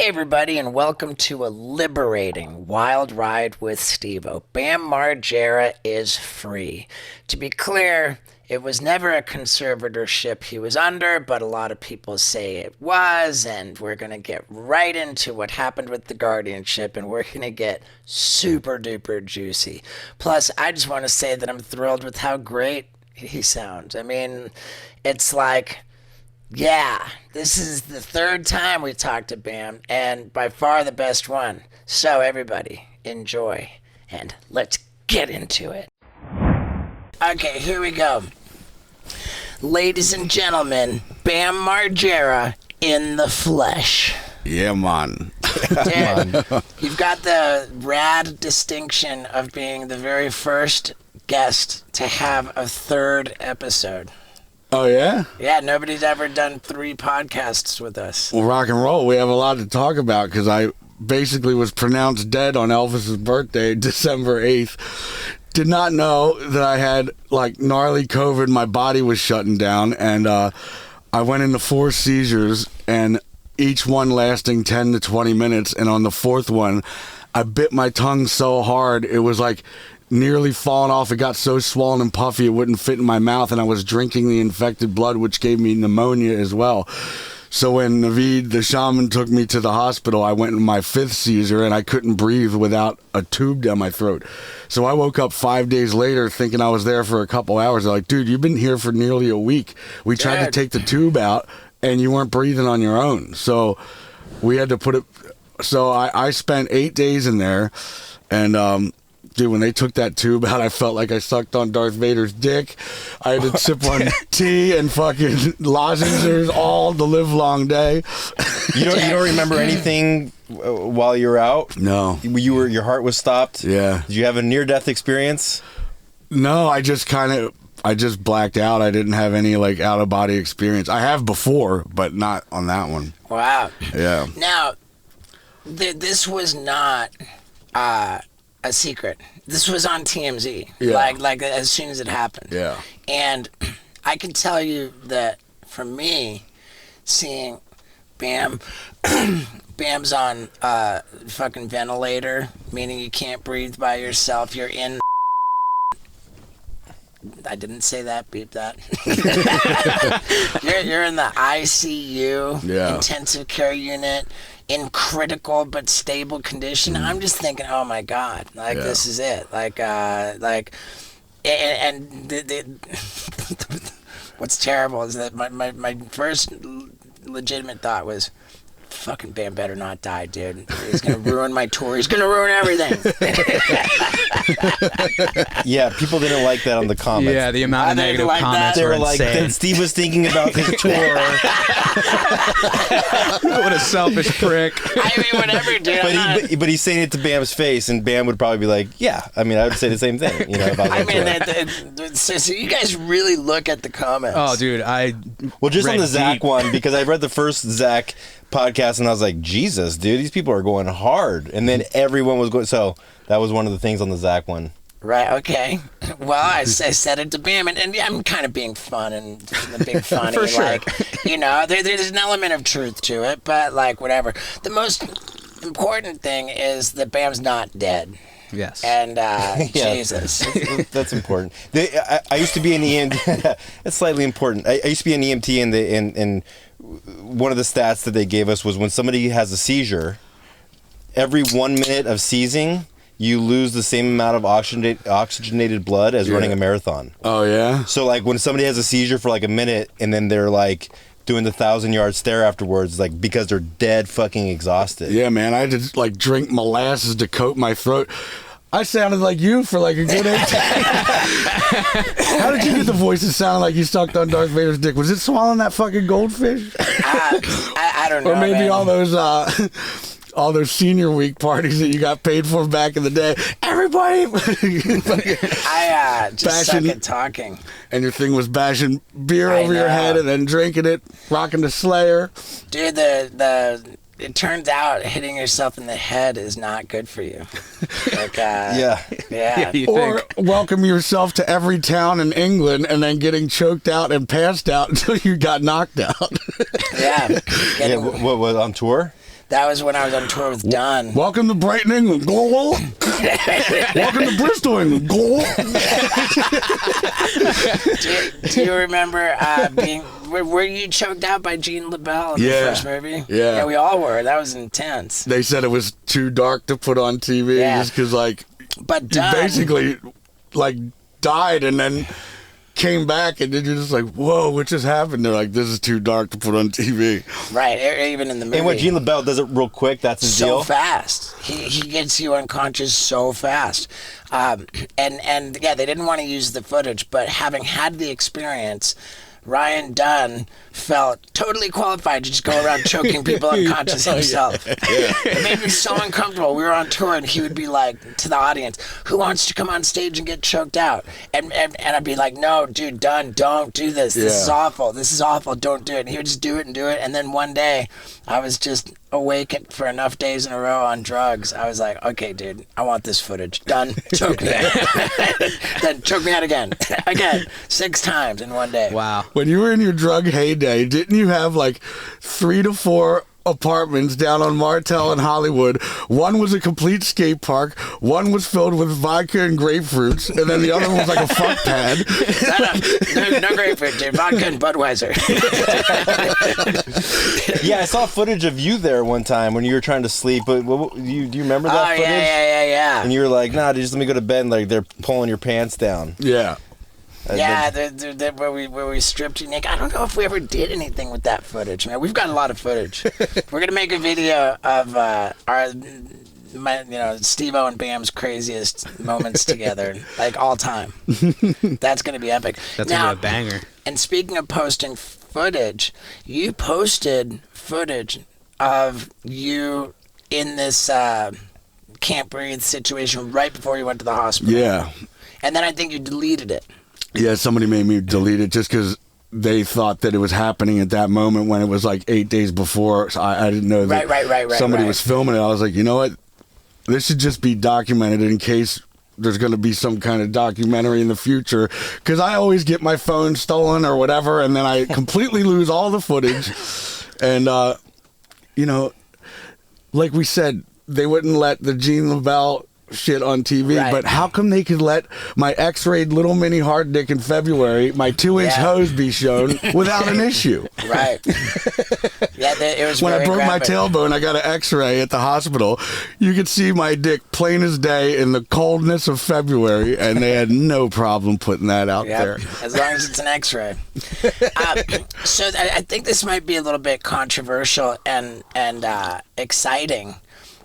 Hey everybody, and welcome to a liberating wild ride with Steve-O. Bam Margera is free. To be clear, it was never a conservatorship he was under, but a lot of people say it was, and we're going to get right into what happened with the guardianship, and we're going to get super duper juicy. Plus, I just want to say that I'm thrilled with how great he sounds. I mean, it's like... yeah, this is the third time we talked to Bam, and by far the best one. So everybody, enjoy, and let's get into it. Okay, here we go. Ladies and gentlemen, Bam Margera in the flesh. Yeah, man. Dude, you've got the rad distinction of being the very first guest to have a third episode. Oh, yeah? Yeah, nobody's ever done 3 podcasts with us. Well, rock and roll. We have a lot to talk about because I basically was pronounced dead on Elvis's birthday, December 8th. Did not know that I had, like, gnarly COVID. My body was shutting down, and I went into 4 seizures, and each one lasting 10 to 20 minutes. And on the 4th one, I bit my tongue so hard, it was like... nearly falling off. It got so swollen and puffy it wouldn't fit in my mouth, and I was drinking the infected blood, which gave me pneumonia as well. So when Naveed, the shaman, took me to the hospital, I went in my 5th seizure, and I couldn't breathe without a tube down my throat. So I woke up 5 days later thinking I was there for a couple hours. They're like, dude, you've been here for nearly a week. We tried to take the tube out, and you weren't breathing on your own. So we had to put it... so I spent 8 days in there, and... dude, when they took that tube out, I felt like I sucked on Darth Vader's dick. I had to sip on tea and fucking lozenges all the live-long day. You don't remember anything while you were out? No. Your heart was stopped? Yeah. Did you have a near-death experience? No, I just blacked out. I didn't have any, like, out-of-body experience. I have before, but not on that one. Wow. Yeah. Now, this was not... a secret. This was on TMZ. Yeah. Like as soon as it happened. Yeah. And I can tell you that for me, seeing Bam's on fucking ventilator, meaning you can't breathe by yourself. You're in. I didn't say that. Beep that. you're in the ICU, intensive care unit. In critical but stable condition. I'm just thinking, oh my God, like this is it. Like, what's terrible is that my first legitimate thought was, fucking Bam better not die, dude. He's gonna ruin my tour. He's gonna ruin everything. Yeah, people didn't like that on the comments. Yeah, the amount of negative comments. They were like, that Steve was thinking about his tour. What a selfish prick. I mean, whatever, dude. But he's saying it to Bam's face, and Bam would probably be like, yeah. I mean, I would say the same thing. You know, about that so you guys really look at the comments. Oh, dude, well, just on the Zach one, because I read the first Zach podcast, and I was like, Jesus, dude, these people are going hard. And then everyone was going, so that was one of the things on the Zach one. Right, okay. Well, I said it to Bam, and yeah, I'm kind of being fun and the big funny. For sure. Like, you know, there's an element of truth to it, but like, whatever. The most important thing is that Bam's not dead. Yes. And Jesus. That's important. I used to be an EMT. That's slightly important. I used to be an EMT, and one of the stats that they gave us was when somebody has a seizure, every 1 minute of seizing, you lose the same amount of oxygenated blood as running a marathon. Oh, yeah? So, like, when somebody has a seizure for, like, a minute, and then they're, like, doing the 1,000-yard stare afterwards, like, because they're dead fucking exhausted. Yeah, man, I had to, like, drink molasses to coat my throat. I sounded like you for, like, a good 8 How did you get the voice that sounded like you sucked on Darth Vader's dick? Was it swallowing that fucking goldfish? I don't know, or maybe man. all those senior week parties that you got paid for back in the day. Everybody, I just suck at talking. And your thing was bashing beer over your head and then drinking it, rocking the Slayer. Dude, it turns out hitting yourself in the head is not good for you. Like, yeah. Or welcome yourself to every town in England and then getting choked out and passed out until you got knocked out. Yeah. What was on tour? That was when I was on tour with Dunn. Welcome to Brighton, England. Go. Welcome to Bristol, England. Go. Do you remember were you choked out by Gene LaBelle in the first movie? Yeah. Yeah, we all were. That was intense. They said it was too dark to put on TV just because, like, but he Dunn basically, like, died and then came back, and then you're just like, whoa, what just happened? They're like, this is too dark to put on TV. Right, even in the movie. And when Gene LaBelle does it real quick, that's his deal. So fast. He gets you unconscious so fast. And yeah, they didn't want to use the footage, but having had the experience, Ryan Dunn felt totally qualified to just go around choking people unconscious himself. It made me so uncomfortable. We were on tour, and he would be like to the audience, "Who wants to come on stage and get choked out?" And I'd be like, "No, dude, Dunn, don't do this. This is awful. This is awful. Don't do it." And he would just do it and do it. And then one day, I was just awake for enough days in a row on drugs. I was like, "Okay, dude, I want this footage. Done. Choke me out." Then choke me out again, 6 times in one day. Wow. When you were in your drug heyday, didn't you have like 3 to 4 apartments down on Martel in Hollywood? One was a complete skate park, one was filled with vodka and grapefruits, and then the other one was like a fuck pad. No grapefruit, dude. Vodka and Budweiser. Yeah, I saw footage of you there one time when you were trying to sleep. But do you remember that footage? Yeah. And you were like, "Nah, dude, just let me go to bed." And like they're pulling your pants down. Yeah. Yeah, where we stripped you, Nick. I don't know if we ever did anything with that footage, man. We've got a lot of footage. We're gonna make a video of Steve-O and Bam's craziest moments together, like all time. That's gonna be epic. That's gonna be a banger. And speaking of posting footage, you posted footage of you in this can't breathe situation right before you went to the hospital. Yeah. And then I think you deleted it. Yeah, somebody made me delete it just because they thought that it was happening at that moment when it was like 8 days before. So I didn't know that somebody was filming it. I was like, you know what? This should just be documented in case there's going to be some kind of documentary in the future. Because I always get my phone stolen or whatever, and then I completely lose all the footage. And, like we said, they wouldn't let the Gene LaBelle shit on TV, but how come they could let my x-rayed little mini hard dick in February, my 2-inch hose be shown without an issue? Right. It was when I broke graphic. my tailbone, I got an x-ray at the hospital. You could see my dick plain as day in the coldness of February, and they had no problem putting that out there. As long as it's an x-ray. So I think this might be a little bit controversial and exciting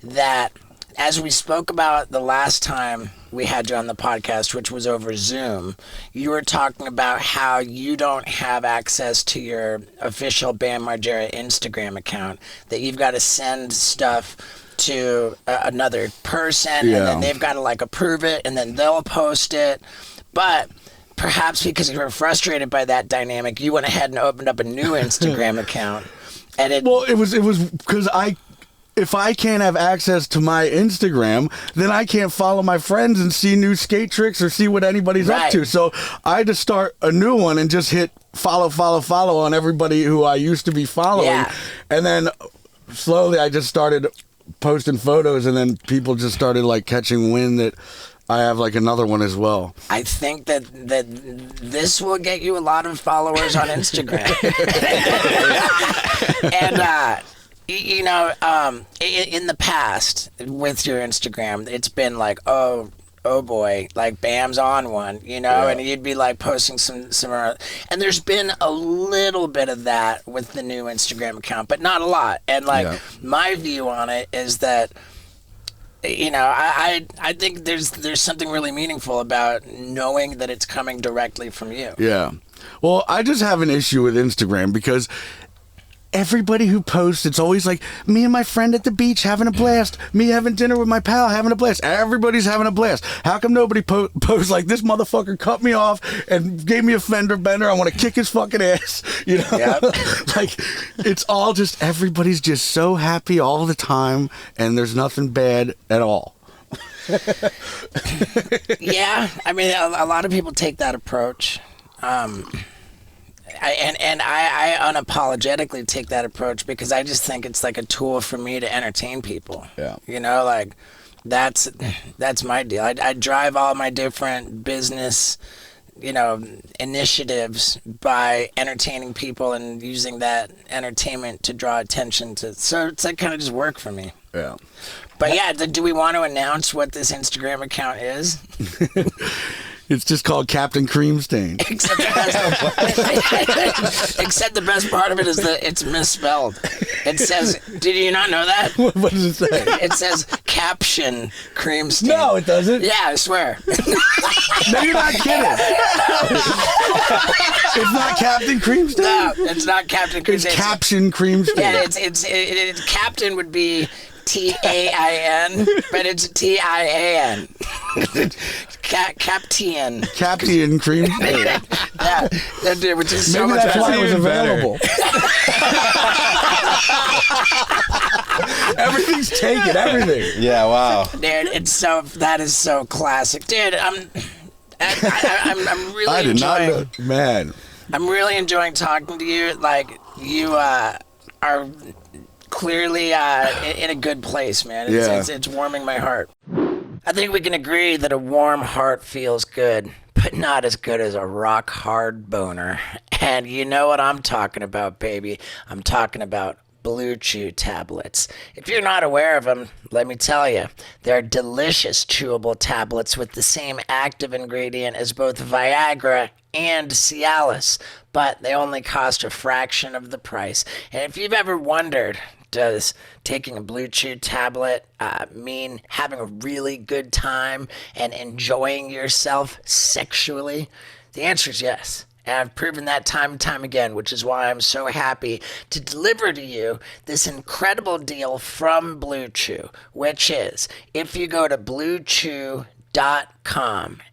that, as we spoke about the last time we had you on the podcast, which was over Zoom, you were talking about how you don't have access to your official Bam Margera Instagram account, that you've got to send stuff to another person, and then they've got to like approve it, and then they'll post it. But perhaps because you were frustrated by that dynamic, you went ahead and opened up a new Instagram account. And it was because if I can't have access to my Instagram, then I can't follow my friends and see new skate tricks or see what anybody's up to. So I had to start a new one and just hit follow on everybody who I used to be following. Yeah. And then slowly I just started posting photos, and then people just started like catching wind that I have like another one as well. I think that this will get you a lot of followers on Instagram. And in the past with your Instagram, it's been like, oh boy, like Bam's on one, and you'd be like posting some, and there's been a little bit of that with the new Instagram account, but not a lot. And like my view on it is that, I think there's something really meaningful about knowing that it's coming directly from you. Yeah. Well, I just have an issue with Instagram because everybody who posts, it's always like, me and my friend at the beach having a blast, me having dinner with my pal having a blast. Everybody's having a blast. How come nobody posts like, this motherfucker cut me off and gave me a fender bender, I want to kick his fucking ass, Yep. Like, it's all just, everybody's just so happy all the time, and there's nothing bad at all. Yeah, I mean, a lot of people take that approach. I unapologetically take that approach because I just think it's like a tool for me to entertain people. Yeah. You know, like that's my deal. I drive all my different business, you know, initiatives by entertaining people and using that entertainment to draw attention to. So it's like kind of just work for me. Yeah. But yeah, do we want to announce what this Instagram account is? It's just called Captain Cream Stain. Except the best part of it is that it's misspelled. It says, did you not know that? What does it say? It says caption cream stain. No, it doesn't. Yeah, I swear. No, you're not kidding. It's not Captain Cream Stain? No, it's not Captain Cream It's Stain. Caption Cream Stain. Yeah, it's captain would be TAIN, but it's TIAN. Captain. Captain Cream Stain. Yeah, which is so Maybe much that's why it was even better. available. Everything's taken, everything. Yeah, wow. Dude, that is so classic. Dude, I'm really I did not enjoying. know. Man. I'm really enjoying talking to you. Like you are clearly in a good place, man. It's warming my heart. I think we can agree that a warm heart feels good, but not as good as a rock hard boner. And you know what I'm talking about, baby. I'm talking about Blue Chew tablets. If you're not aware of them, let me tell you, they're delicious chewable tablets with the same active ingredient as both Viagra and Cialis, but they only cost a fraction of the price. And if you've ever wondered, does taking a Blue Chew tablet mean having a really good time and enjoying yourself sexually? The answer is yes. And I've proven that time and time again, which is why I'm so happy to deliver to you this incredible deal from Blue Chew, which is if you go to bluechew.com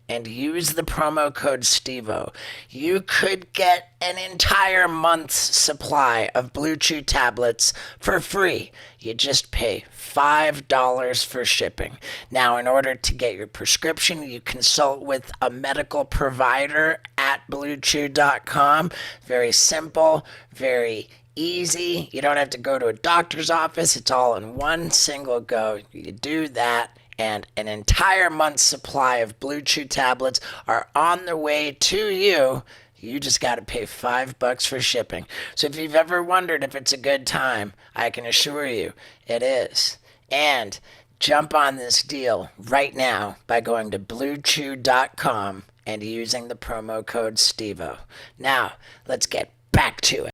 and use the promo code STEVO, you could get an entire month's supply of Blue Chew tablets for free. You just pay $5 for shipping. Now, in order to get your prescription, you consult with a medical provider at bluechew.com. Very simple, very easy. You don't have to go to a doctor's office. It's all in one single go. You do that, and an entire month's supply of Blue Chew tablets are on the way to you. You just got to pay $5 for shipping. So if you've ever wondered if it's a good time, I can assure you it is. And jump on this deal right now by going to bluechew.com and using the promo code STEVO. Now, let's get back to it.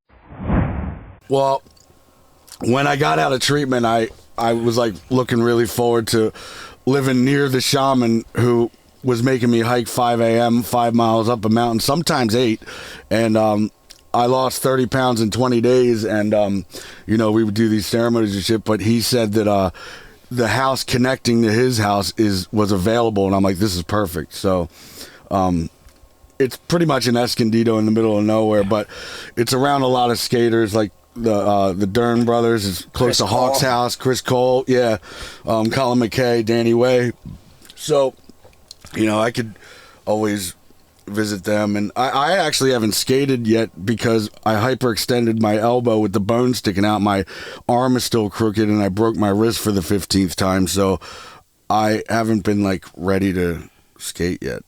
Well, when I got out of treatment, I was like looking really forward to living near the shaman who was making me hike 5 a.m., 5 miles up a mountain, sometimes 8. And I lost 30 pounds in 20 days. And, we would do these ceremonies and shit. But he said that the house connecting to his house was available. And I'm like, this is perfect. So it's pretty much an Escondido in the middle of nowhere. But it's around a lot of skaters, like the Dern brothers. It's close to Hawk's house. Chris Cole, yeah. Colin McKay, Danny Way. So, I could always visit them. And I actually haven't skated yet because I hyperextended my elbow with the bone sticking out. My arm is still crooked and I broke my wrist for the 15th time. So I haven't been ready to skate yet.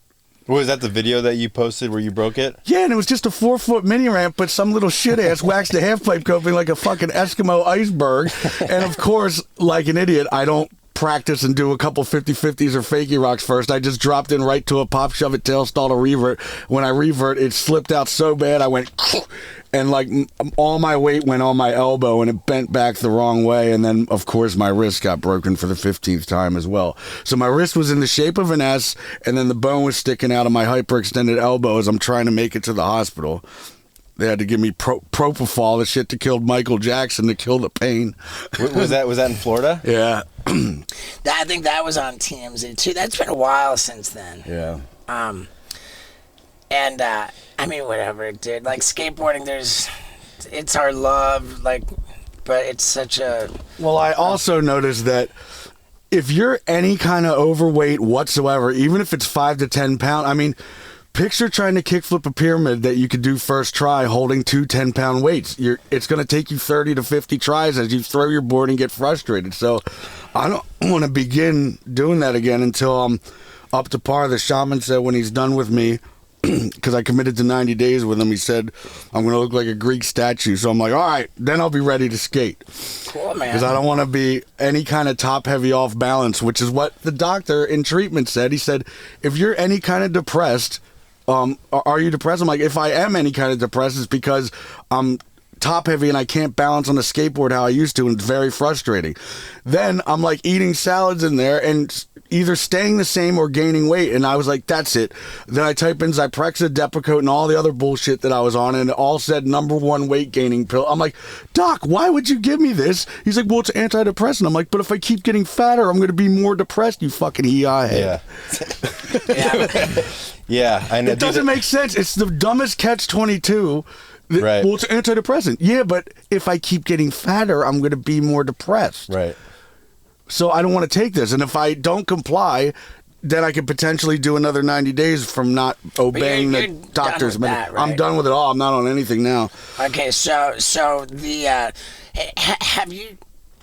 Was that the video that you posted where you broke it? Yeah, and it was just a 4-foot mini ramp, but some little shit ass waxed the half pipe coping like a fucking Eskimo iceberg. And of course, like an idiot, I don't practice and do a couple 50-50s or fakie rocks first. I just dropped in right to a pop, shove it, tail stall to revert. When I revert, it slipped out so bad I went and all my weight went on my elbow and it bent back the wrong way. And then of course my wrist got broken for the 15th time as well. So my wrist was in the shape of an S and then the bone was sticking out of my hyperextended elbow as I'm trying to make it to the hospital. They had to give me propofol, the shit that killed Michael Jackson, to kill the pain. Was that in Florida? Yeah. I think that was on TMZ too. That's been a while since then. Yeah. And whatever, dude. Skateboarding, it's our love, but it's such a. Well, I also noticed that if you're any kind of overweight whatsoever, even if it's 5 to 10 pounds, Picture trying to kickflip a pyramid that you could do first try holding two 10-pound weights. It's going to take you 30 to 50 tries as you throw your board and get frustrated. So I don't want to begin doing that again until I'm up to par. The shaman said when he's done with me, because I committed to 90 days with him, he said, I'm going to look like a Greek statue. So I'm like, all right, then I'll be ready to skate. Cool, man. Because I don't want to be any kind of top-heavy off balance, which is what the doctor in treatment said. He said, if you're any kind of depressed, are you depressed? I'm like, if I am any kind of depressed, it's because I'm top heavy and I can't balance on the skateboard how I used to, and it's very frustrating. Then I'm like eating salads in there and either staying the same or gaining weight, and I was like, that's it. Then I type in Zyprexa, Depakote, and all the other bullshit that I was on, and it all said #1 weight gaining pill. I'm like, Doc, why would you give me this? He's like, well, it's antidepressant. I'm like, but if I keep getting fatter, I'm going to be more depressed, you fucking EI head. Yeah. Yeah, I know. It doesn't make sense. It's the dumbest catch-22. Right. Well, it's an antidepressant. Yeah, but if I keep getting fatter, I'm going to be more depressed. Right. So I don't want to take this. And if I don't comply, then I could potentially do another 90 days from not obeying you're the doctor's done with that, right? I'm done with it all. I'm not on anything now. Okay, so the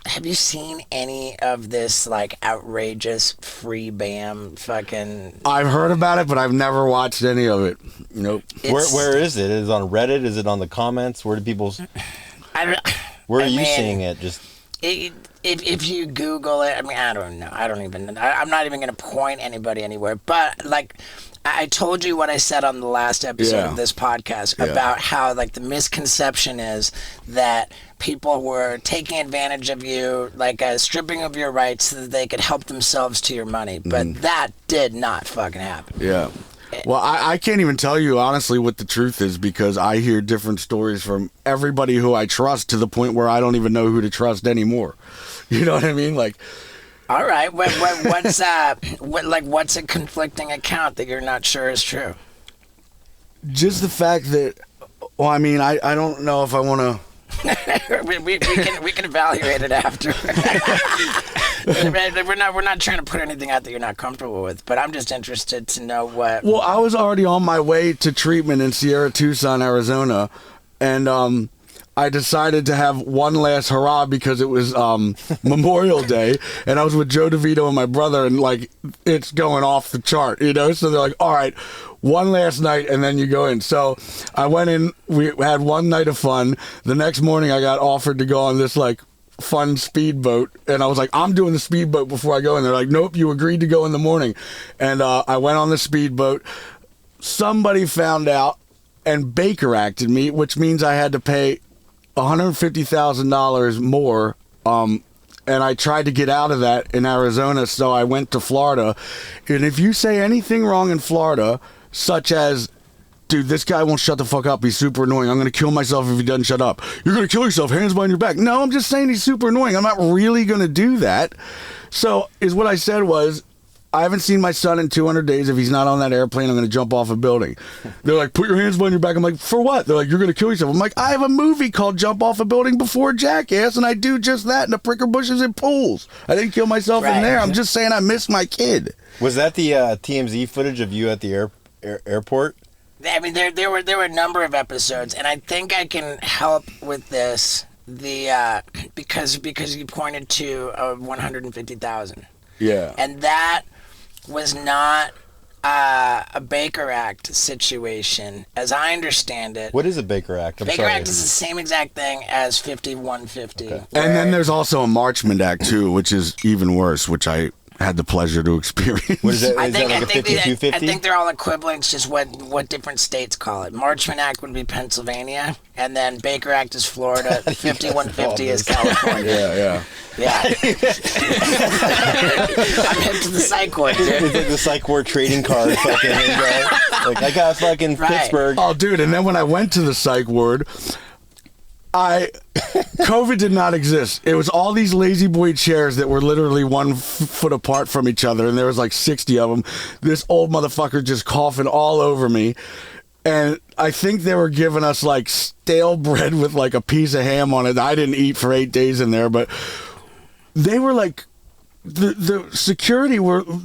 have you seen any of this like outrageous free BAM fucking? I've heard about it, but I've never watched any of it. Nope. Where is it? Is it on Reddit? Is it on the comments? Where do people? Where are you seeing it? Just if you Google it, I mean, I don't know. I'm not even going to point anybody anywhere. But like, I told you what I said on the last episode of this podcast about how like the misconception is that people were taking advantage of you, like stripping of your rights so that they could help themselves to your money. But that did not fucking happen. Yeah. Well, I can't even tell you honestly what the truth is, because I hear different stories from everybody who I trust, to the point where I don't even know who to trust anymore. You know what I mean? Like, all right, what's a conflicting account that you're not sure is true? just the fact that, well, I mean, I don't know if I want to. we can evaluate it after. we're not trying to put anything out that you're not comfortable with, but I'm just interested to know what. Well, I was already on my way to treatment in Sierra Tucson, Arizona, and I decided to have one last hurrah because it was Memorial Day, and I was with Joe DeVito and my brother, and like it's going off the chart, you know. So they're like, "All right, one last night, and then you go in." So I went in. We had one night of fun. The next morning, I got offered to go on this like fun speedboat, and I was like, "I'm doing the speedboat before I go in." They're like, "Nope, you agreed to go in the morning," and I went on the speedboat. Somebody found out and Baker acted me, which means I had to pay $150,000 more, and I tried to get out of that in Arizona, so I went to Florida. And if you say anything wrong in Florida, such as, "Dude, this guy won't shut the fuck up, he's super annoying, I'm gonna kill myself if he doesn't shut up," "You're gonna kill yourself, hands behind your back." No, I'm just saying he's super annoying, I'm not really gonna do that. So is what I said was, I haven't seen my son in 200 days. If he's not on that airplane, I'm going to jump off a building. They're like, "Put your hands behind your back." I'm like, "For what?" They're like, "You're going to kill yourself." I'm like, "I have a movie called Jump Off a Building Before Jackass, and I do just that in the pricker bushes and pools. I didn't kill myself in there. I'm just saying I miss my kid." Was that the TMZ footage of you at the airport? I mean, there were a number of episodes, and I think I can help with this. Because you pointed to 150,000. Yeah. And that was not a Baker Act situation, as I understand it. What is a Baker Act? Baker Act is the same exact thing as 5150. Okay. And then there's also a Marchment Act, too, which is even worse, which I had the pleasure to experience. What is that? I Is that like a 5250? I think they're all equivalent. It's just what different states call it. Marchment Act would be Pennsylvania, and then Baker Act is Florida. 5150 is California. Yeah. I'm hip to the psych ward, dude. It's like the psych ward trading card fucking like I got fucking Right. Pittsburgh. Oh, dude, and then when I went to the psych ward, COVID did not exist. It was all these lazy boy chairs that were literally 1 foot apart from each other, and there was like 60 of them. This old motherfucker just coughing all over me. And I think they were giving us like stale bread with like a piece of ham on it. I didn't eat for 8 days in there, but they were like the security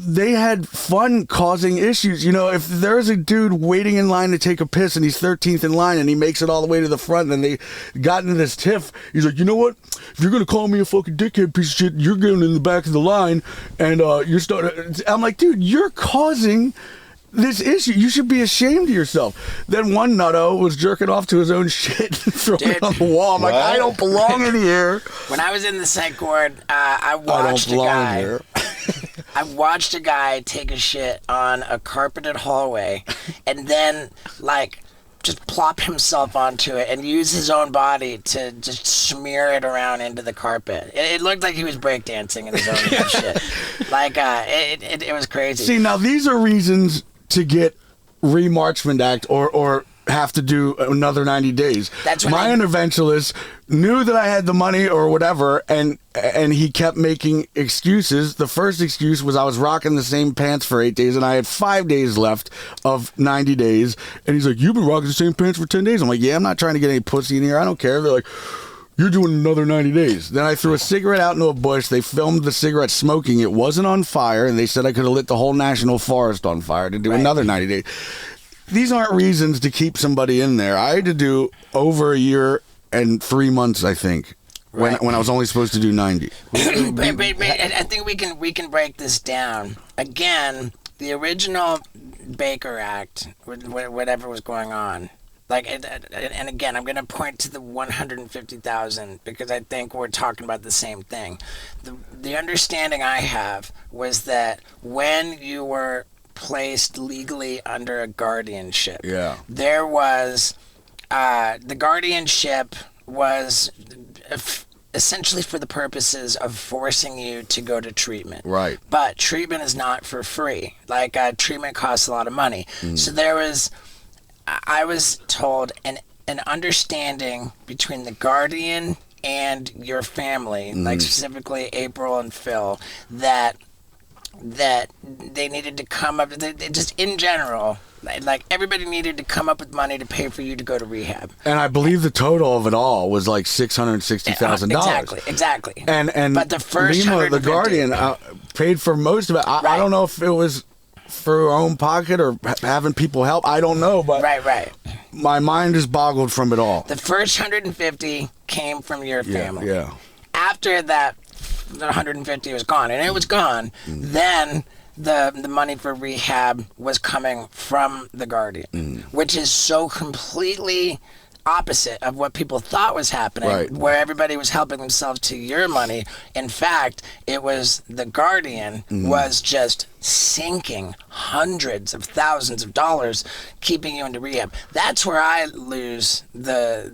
they had fun causing issues. You know, if there's a dude waiting in line to take a piss and he's 13th in line and he makes it all the way to the front and they got into this tiff, he's like, you know what? If you're gonna call me a fucking dickhead piece of shit, you're going in the back of the line and you're starting. I'm like, dude, you're causing this issue. You should be ashamed of yourself. Then one nutto was jerking off to his own shit and throwing it on the wall. I'm like, I don't belong in here. When I was in the psych ward, I watched a guy. Here. I watched a guy take a shit on a carpeted hallway, and then just plop himself onto it and use his own body to just smear it around into the carpet. It looked like he was breakdancing in his own shit. It was crazy. See, now these are reasons to get Remarchment Act or have to do another 90 days. That's what my interventionist knew that I had the money or whatever, and he kept making excuses. The first excuse was I was rocking the same pants for 8 days and I had 5 days left of 90 days. And he's like, you've been rocking the same pants for 10 days. I'm like, yeah, I'm not trying to get any pussy in here. I don't care. They're like, you're doing another 90 days. Then I threw a cigarette out into a bush. They filmed the cigarette smoking. It wasn't on fire, and they said I could have lit the whole national forest on fire to do another 90 days. These aren't reasons to keep somebody in there. I had to do over a year and 3 months, I think, when I was only supposed to do 90. I think we can break this down. Again, the original Baker Act, whatever was going on, and again, I'm going to point to the 150,000 because I think we're talking about the same thing. The understanding I have was that when you were placed legally under a guardianship, there was the guardianship was essentially for the purposes of forcing you to go to treatment. Right. But treatment is not for free. Treatment costs a lot of money. So there was, I was told, an understanding between the guardian and your family, specifically April and Phil, that they needed to come up, just in general, everybody needed to come up with money to pay for you to go to rehab. And I believe the total of it all was like $660,000. Exactly. And but the first Lima, the guardian, paid for most of it. I don't know if it was for her own pocket or having people help. I don't know, but right. My mind is boggled from it all. The first 150 came from your family. Yeah. After that, the 150 was gone, and it was gone. Then the money for rehab was coming from the guardian, which is so completely opposite of what people thought was happening, where everybody was helping themselves to your money. In fact, it was the guardian was just sinking hundreds of thousands of dollars keeping you into rehab. That's where I lose the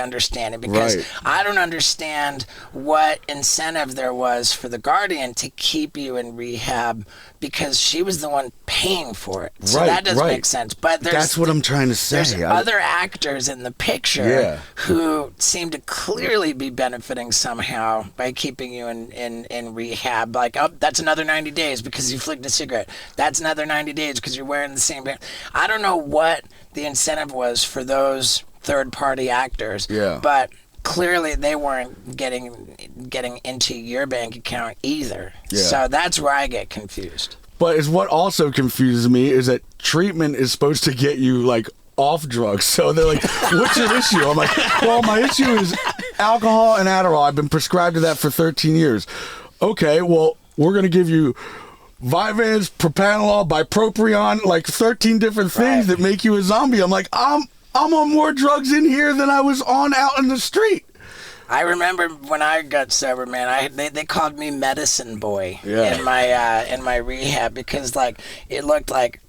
understanding, because I don't understand what incentive there was for the guardian to keep you in rehab, because she was the one paying for it. So that doesn't make sense. But that's what I'm trying to say. There's other actors in the picture who seem to clearly be benefiting somehow by keeping you in rehab. That's another 90 days because you flicked a cigarette. That's another 90 days because you're wearing the same pants. I don't know what the incentive was for those third-party actors, but clearly they weren't getting into your bank account either. So that's where I get confused. But is what also confuses me is that treatment is supposed to get you off drugs. So they're like, what's your issue? I'm like, well, my issue is alcohol and Adderall. I've been prescribed to that for 13 years. Okay, well, we're going to give you Vyvanse, propranolol, bupropion, 13 different things that make you a zombie. I'm like, I'm on more drugs in here than I was on out in the street. I remember when I got sober, man. They called me Medicine Boy in my rehab, because it looked like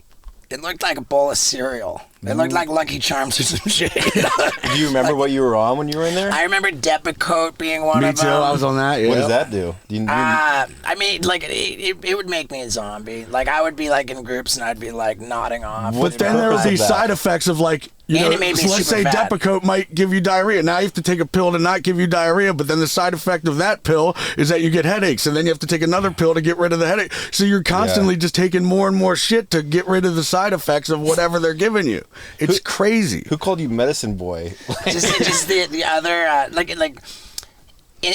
a bowl of cereal. It looked like Lucky Charms or some shit. Do you remember what you were on when you were in there? I remember Depakote being one of them. Me too. I was on that. Yeah. What does that do? It would make me a zombie. I would be in groups and I'd be nodding off. But then there was these side effects of let's say fat. Depakote might give you diarrhea. Now you have to take a pill to not give you diarrhea, but then the side effect of that pill is that you get headaches, and then you have to take another pill to get rid of the headache. So you're constantly just taking more and more shit to get rid of the side effects of whatever they're giving you. It's crazy. Who called you Medicine Boy? just the other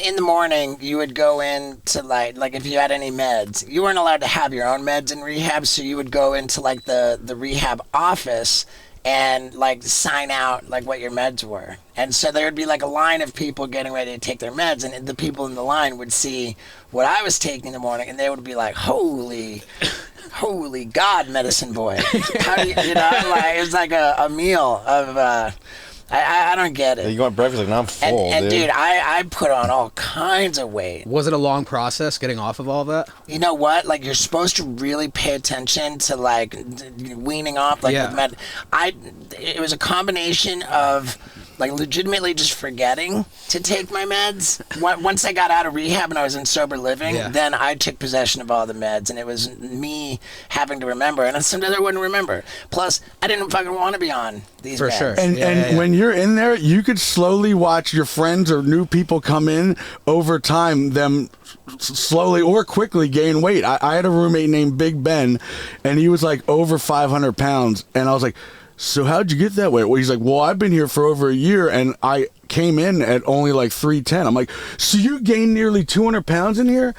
in the morning, you would go in to like if you had any meds, you weren't allowed to have your own meds in rehab, so you would go into like the rehab office and like sign out like what your meds were. And so there would be like a line of people getting ready to take their meds, and the people in the line would see what I was taking in the morning, and they would be like, holy God, medicine boy. How do you know, like, it was like a meal of, I don't get it. You want breakfast? Like, no, I'm full, and dude, I put on all kinds of weight. Was it a long process getting off of all that? You know what? Like, you're supposed to really pay attention to, like, weaning off. Like, Yeah. it was a combination of, like, legitimately just forgetting to take my meds. Once I got out of rehab and I was in sober living, then I took possession of all the meds, and it was me having to remember. And sometimes I wouldn't remember. Plus, I didn't fucking want to be on these For meds. sure. And when you're in there, you could slowly watch your friends or new people come in over time, them slowly or quickly gain weight. I had a roommate named Big Ben, and he was like over 500 pounds. And I was like, so how'd you get that way? Well, he's like, well, I've been here for over a year, and I came in at only like 310. I'm like, so you gained nearly 200 pounds in here?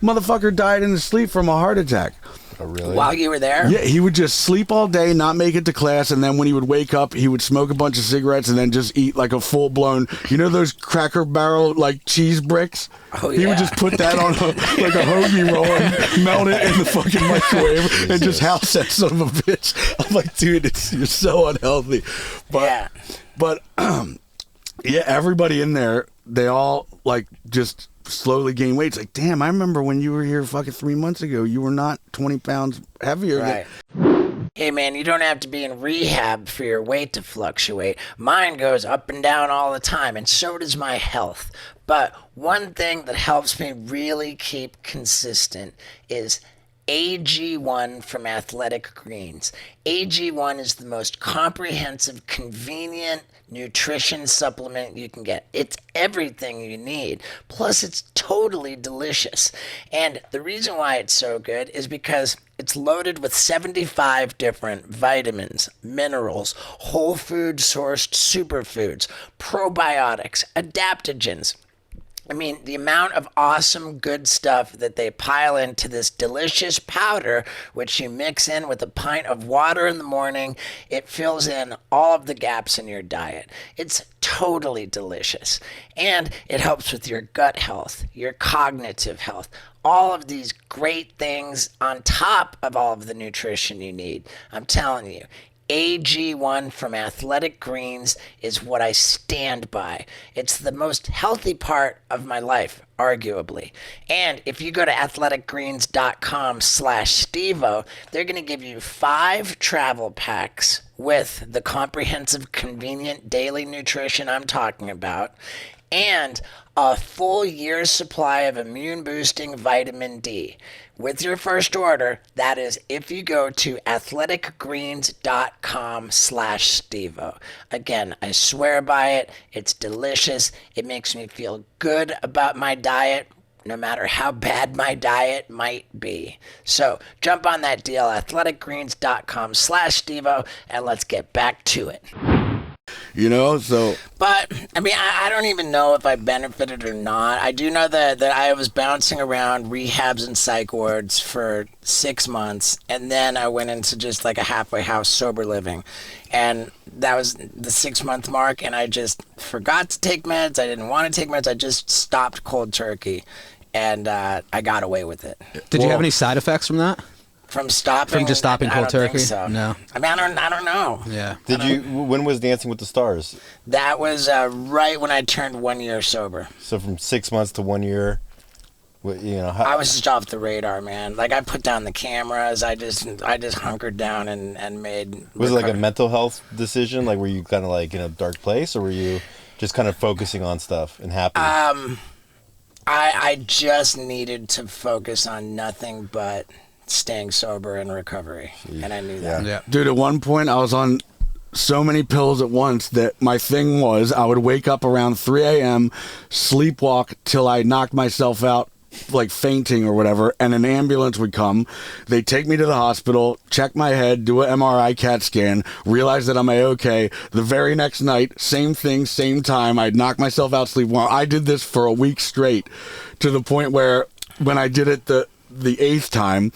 Motherfucker died in his sleep from a heart attack. Oh, really? While you were there? Yeah, he would just sleep all day, not make it to class, and then when he would wake up, he would smoke a bunch of cigarettes and then just eat like a full-blown, you know those Cracker Barrel like cheese bricks? Oh, He would yeah. just put that on like a hoagie roll and melt it in the fucking microwave and just house that son of a bitch. I'm like, dude, you're so unhealthy. Yeah. But yeah, everybody in there, they all like just slowly gain weight. It's like, damn, I remember when you were here fucking 3 months ago, you were not 20 pounds heavier. Right. Hey man, you don't have to be in rehab for your weight to fluctuate. Mine goes up and down all the time, and so does my health. But one thing that helps me really keep consistent is AG1 from Athletic Greens. AG1 is the most comprehensive, convenient nutrition supplement you can get. It's everything you need. Plus, it's totally delicious. And the reason why it's so good is because it's loaded with 75 different vitamins, minerals, whole food sourced superfoods, probiotics, adaptogens. I mean, the amount of awesome good stuff that they pile into this delicious powder, which you mix in with a pint of water in the morning, it fills in all of the gaps in your diet. It's totally delicious. And it helps with your gut health, your cognitive health, all of these great things on top of all of the nutrition you need. I'm telling you. AG1 from Athletic Greens is what I stand by. It's the most healthy part of my life, arguably. And if you go to athleticgreens.com/Stevo, they're going to give you 5 travel packs with the comprehensive, convenient daily nutrition I'm talking about, and a full year's supply of immune-boosting vitamin D. With your first order, that is if you go to athleticgreens.com/Stevo. Again, I swear by it. It's delicious. It makes me feel good about my diet, no matter how bad my diet might be. So jump on that deal, athleticgreens.com/Stevo, and let's get back to it. You know, so But, I mean, I don't even know if I benefited or not. I do know that I was bouncing around rehabs and psych wards for 6 months, and then I went into just like a halfway house sober living. And that was the 6-month mark, and I just forgot to take meds. I didn't want to take meds. I just stopped cold turkey, and I got away with it. Did you have any side effects from that? From stopping? From just stopping I cold don't think turkey? so. No. I mean, I don't know. Yeah. When was Dancing with the Stars? That was right when I turned 1 year sober. So from 6 months to 1 year, you know, I was just off the radar, man. Like, I put down the cameras. I just hunkered down and made. Was it like a mental health decision? Like, were you kind of like in a dark place, or were you just kind of focusing on stuff and happy? I just needed to focus on nothing but staying sober and recovery, and I knew that. Yeah. dude, at one point I was on so many pills at once that my thing was I would wake up around 3 a.m., sleepwalk till I knocked myself out like fainting or whatever, and an ambulance would come. They take me to the hospital, check my head, do an MRI CAT scan, realize that I'm A-okay. The very next night, same thing, same time, I'd knock myself out, sleep well. I did this for a week straight, to the point where when I did it the 8th time,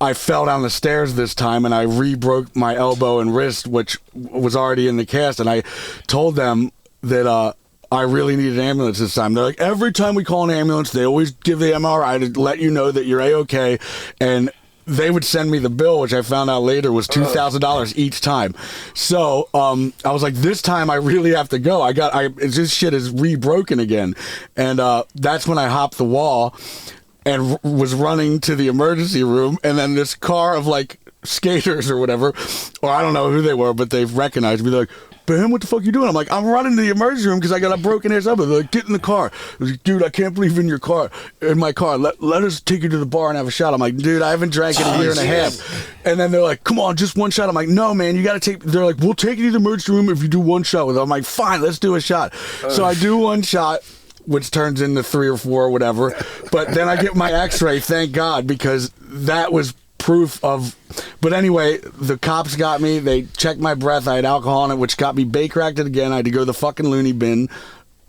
I fell down the stairs this time and I re-broke my elbow and wrist, which was already in the cast, and I told them that I really need an ambulance this time. They're like, every time we call an ambulance, they always give the MRI to let you know that you're A-okay. And they would send me the bill, which I found out later was $2,000 each time. So I was like, this time I really have to go. This shit is re-broken again. And that's when I hopped the wall and was running to the emergency room. And then this car of like skaters or whatever, or I don't know who they were, but they've recognized me. They're like, Ben, what the fuck you doing? I'm like, I'm running to the emergency room because I got a broken ass elbow. They're like, get in the car. I was like, dude, I can't believe in my car. Let us take you to the bar and have a shot. I'm like, dude, I haven't drank in a year and a half. And then they're like, come on, just one shot. I'm like, no, man, you got to take. They're like, we'll take you to the emergency room if you do one shot with it. I'm like, fine, let's do a shot. So I do one shot, which turns into 3 or 4 or whatever. But then I get my x-ray, thank God, because that was proof of. But anyway, the cops got me. They checked my breath. I had alcohol in it, which got me bake-racked again. I had to go to the fucking loony bin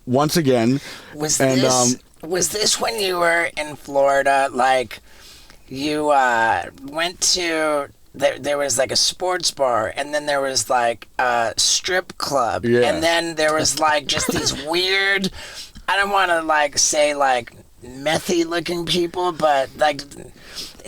once again. Was this when you were in Florida? Like, you went to... There was like a sports bar, and then there was like a strip club. Yeah. And then there was like just these weird... I don't want to like say like methy-looking people, but like...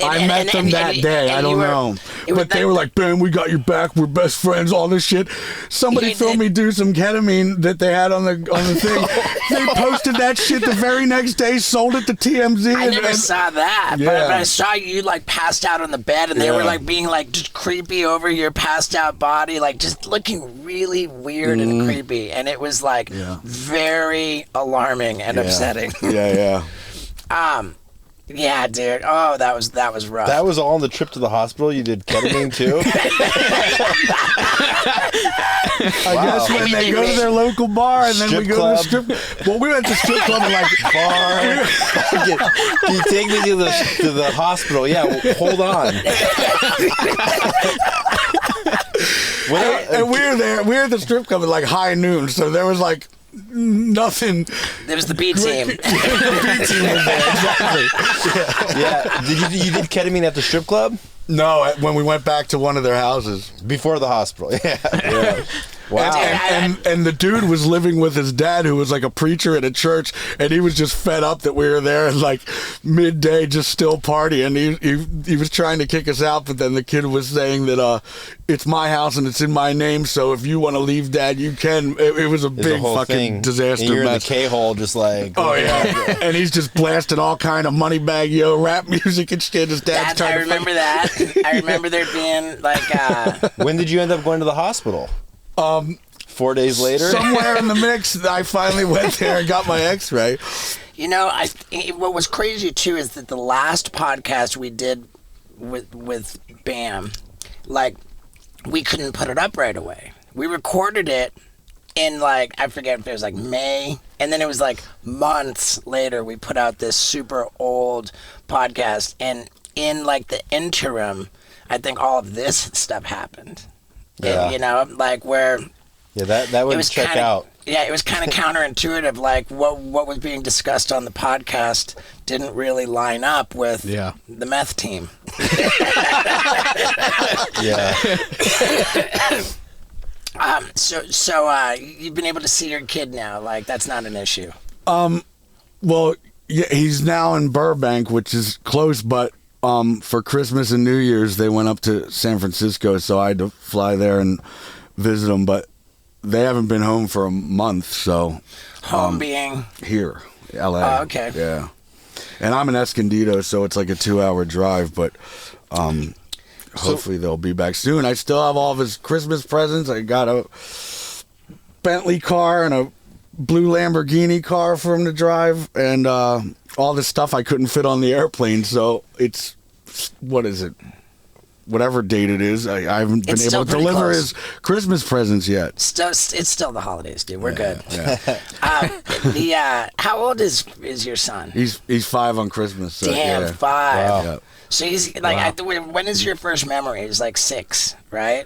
I met them that day. I don't know. But they were like, Ben, we got your back. We're best friends, all this shit. Somebody filmed me do some ketamine that they had on the thing. They posted that shit the very next day, sold it to TMZ. I never saw that. Yeah. But I saw you like passed out on the bed, and they were like being like just creepy over your passed out body, like just looking really weird and creepy. And it was like very alarming and upsetting. Yeah. Yeah, dude. Oh, that was rough. That was all on the trip to the hospital. You did ketamine too. I guess when they go to their local bar and then we go to the strip. Well, we went to strip club and like bar. Can you take me to the hospital? Yeah, well, hold on. And we were there. We were at the strip club at like high noon, so there was like nothing. There was the B team. The B team was there, exactly. Yeah. You did ketamine at the strip club? No, when we went back to one of their houses Before the hospital. Yeah. Wow. And the dude was living with his dad, who was like a preacher at a church, and he was just fed up that we were there at like midday, just still partying. He was trying to kick us out, but then the kid was saying that it's my house and it's in my name, so if you want to leave, Dad, you can. It was a big fucking disaster. And you're mess. in the K-hole, just like. Oh yeah, and he's just blasting all kind of Moneybag Yo rap music and shit. His dad's trying I remember that. I remember there being like. When did you end up going to the hospital? 4 days later? Somewhere in the mix, I finally went there and got my x-ray. You know, what was crazy, too, is that the last podcast we did with Bam, like, we couldn't put it up right away. We recorded it in, like, I forget if it was, like, May, and then it was, like, months later we put out this super old podcast, and in, like, the interim, I think all of this stuff happened. Yeah. And, you know, like, where... Yeah, that would check out. Yeah, it was kind of counterintuitive. Like what was being discussed on the podcast didn't really line up with the meth team. Yeah. So you've been able to see your kid now. Like that's not an issue. Well, yeah, he's now in Burbank, which is close, but for Christmas and New Year's they went up to San Francisco, so I had to fly there and visit them, but they haven't been home for a month, so... Home being? Here, L.A. Oh, okay. Yeah. And I'm in Escondido, so it's like a 2-hour drive, but hopefully they'll be back soon. I still have all of his Christmas presents. I got a Bentley car and a blue Lamborghini car for him to drive, and all this stuff I couldn't fit on the airplane, so it's... What is it? whatever date it is. I haven't been It's able still to pretty deliver close. his Christmas presents yet. It's still the holidays, dude. We're good. Yeah. How old is your son? He's 5 on Christmas. So, Damn, yeah. 5. Wow. Yeah. So he's like, when is your first memory? He's like 6, right?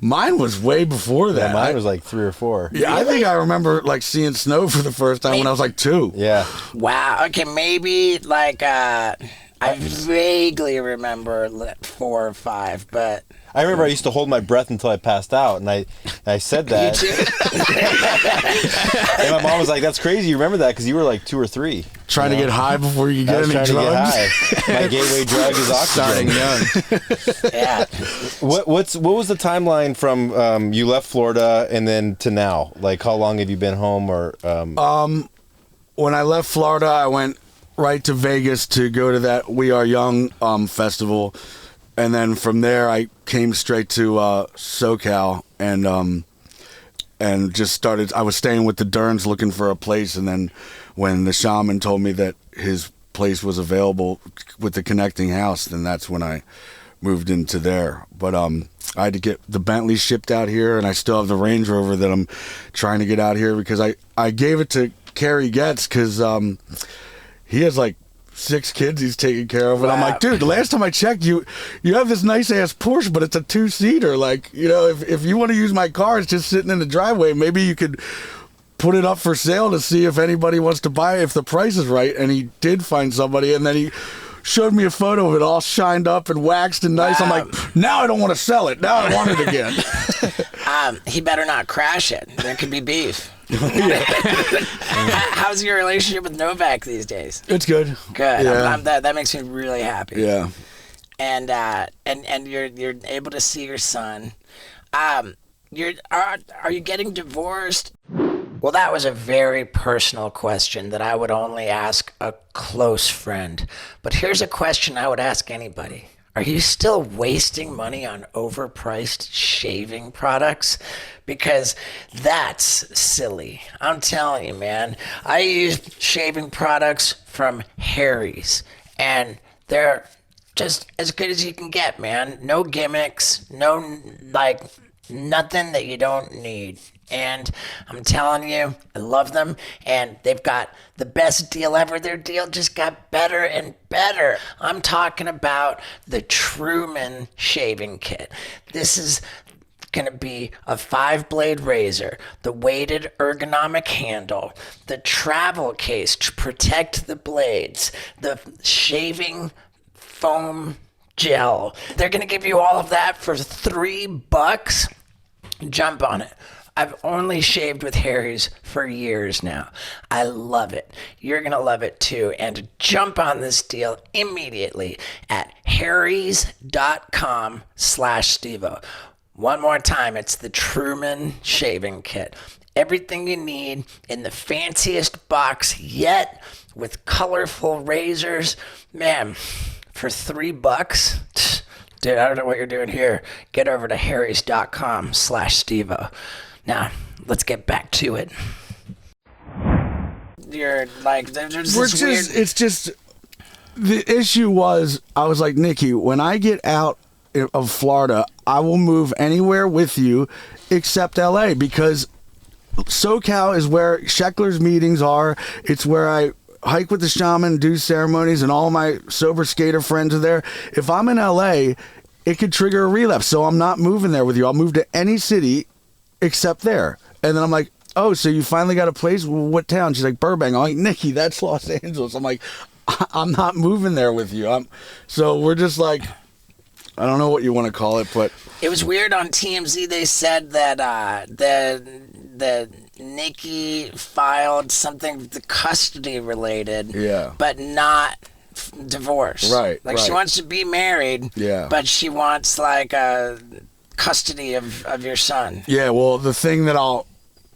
Mine was way before that. Yeah, mine was like 3 or 4. Yeah, I think I remember like seeing snow for the first time when I was like 2. Yeah. Wow. Okay, maybe like I vaguely remember 4 or 5, but I remember I used to hold my breath until I passed out, and I said that. you too. And my mom was like, "That's crazy. You remember that because you were like 2 or 3." Trying to get high before you I get was any trying to drugs. get high. My gateway drug is oxygen. Starting young. Yeah. What was the timeline from you left Florida and then to now? Like, how long have you been home? Or When I left Florida, I went right to Vegas to go to that We Are Young festival, and then from there I came straight to SoCal and just started. I was staying with the Derns looking for a place, and then when the shaman told me that his place was available with the connecting house, then that's when I moved into there. But I had to get the Bentley shipped out here, and I still have the Range Rover that I'm trying to get out here because I gave it to Kerry Getz because he has like 6 kids he's taking care of, and I'm Wow. like, dude, the last time I checked, you have this nice ass Porsche, but it's a 2-seater. Like, you know, if you want to use my car, it's just sitting in the driveway. Maybe you could put it up for sale to see if anybody wants to buy it, if the price is right. And he did find somebody, and then he showed me a photo of it all shined up and waxed and nice. I'm Wow. like, now I don't want to sell it. Now I want it again. He better not crash it. There could be beef. How's your relationship with Novak these days? It's good. Good. Yeah. That makes me really happy. Yeah. And you're able to see your son. Are you getting divorced? Well, that was a very personal question that I would only ask a close friend. But here's a question I would ask anybody. Are you still wasting money on overpriced shaving products? Because that's silly. I'm telling you, man. I use shaving products from Harry's, and they're just as good as you can get, man. No gimmicks, no, like, nothing that you don't need. And I'm telling you, I love them, and they've got the best deal ever. Their deal just got better and better. I'm talking about the Truman shaving kit. This is going to be a 5-blade razor, the weighted ergonomic handle, the travel case to protect the blades, the shaving foam gel. They're going to give you all of that for $3. Jump on it. I've only shaved with Harry's for years now. I love it. You're going to love it too. And jump on this deal immediately at harrys.com/Stevo. One more time, it's the Truman shaving kit. Everything you need in the fanciest box yet with colorful razors. Man, for $3, dude, I don't know what you're doing here. Get over to harrys.com/Stevo. Now, let's get back to it. You're like, there's We're this just, weird... it's just, the issue was, I was like, Nikki, when I get out of Florida, I will move anywhere with you except LA, because SoCal is where Sheckler's meetings are. It's where I hike with the shaman, do ceremonies, and all my sober skater friends are there. If I'm in LA, it could trigger a relapse, so I'm not moving there with you. I'll move to any city except there. And then I'm like, oh, so you finally got a place? Well, what town? She's like, Burbank. I'm like, Nikki, that's Los Angeles. I'm like, I'm not moving there with you. So we're just like, I don't know what you want to call it, but It was weird on TMZ. They said that the Nikki filed something custody related, Yeah. but not divorce. Right, Like she right. wants to be married, Yeah. but she wants like custody of your son. yeah, well, the thing that I'll